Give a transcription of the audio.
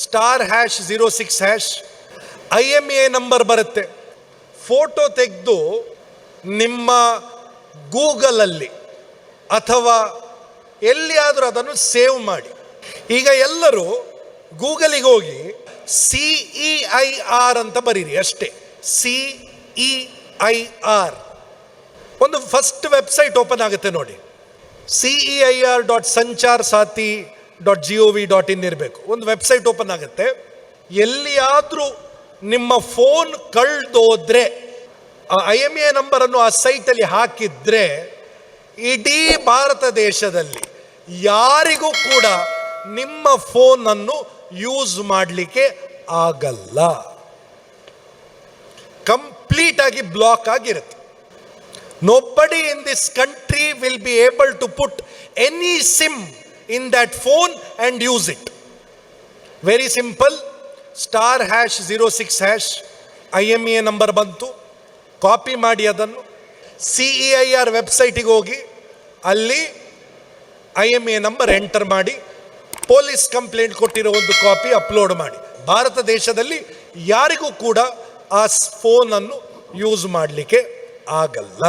*#06# IMEI number ಬರುತ್ತೆ. Photo ತೆಗೆದು ನಿಮ್ಮ ಗೂಗಲಲ್ಲಿ ಅಥವಾ ಎಲ್ಲಿಯಾದರೂ ಅದನ್ನು ಸೇವ್ ಮಾಡಿ. ಈಗ ಎಲ್ಲರೂ ಗೂಗಲಿಗೆ ಹೋಗಿ CEIR ಅಂತ ಬರೀರಿ ಅಷ್ಟೇ. CEIR ಒಂದು ಫಸ್ಟ್ ವೆಬ್ಸೈಟ್ ಓಪನ್ ಆಗುತ್ತೆ ನೋಡಿ. CEIR.sancharsati.gov.in ಇರಬೇಕು. ಒಂದು ವೆಬ್ಸೈಟ್ ಓಪನ್ ಆಗುತ್ತೆ. ಎಲ್ಲಿಯಾದರೂ ನಿಮ್ಮ ಫೋನ್ ಕಳ್ದೋದ್ರೆ ಆ IMEI ನಂಬರನ್ನು ಆ ಸೈಟಲ್ಲಿ ಹಾಕಿದ್ರೆ ಇಡೀ ಭಾರತ ದೇಶದಲ್ಲಿ ಯಾರಿಗೂ ಕೂಡ ನಿಮ್ಮ ಫೋನನ್ನು ಯೂಸ್ ಮಾಡಲಿಕ್ಕೆ ಆಗಲ್ಲ. ಕಂಪ್ಲೀಟ್ ಆಗಿ ಬ್ಲಾಕ್ ಆಗಿರುತ್ತೆ. Nobody in this country will be able to put any SIM in that phone and use it. Very simple. *#06# IMEI number ಬಂತು. ಕಾಪಿ ಮಾಡಿ ಅದನ್ನು CEIR ವೆಬ್ಸೈಟಿಗೆ ಹೋಗಿ ಅಲ್ಲಿ IMEI ನಂಬರ್ ಎಂಟರ್ ಮಾಡಿ ಪೊಲೀಸ್ ಕಂಪ್ಲೇಂಟ್ ಕೊಟ್ಟಿರೋ ಒಂದು ಕಾಪಿ ಅಪ್ಲೋಡ್ ಮಾಡಿ. ಭಾರತ ದೇಶದಲ್ಲಿ ಯಾರಿಗೂ ಕೂಡ ಆ ಫೋನನ್ನು ಯೂಸ್ ಮಾಡಲಿಕ್ಕೆ ಆಗಲ್ಲ.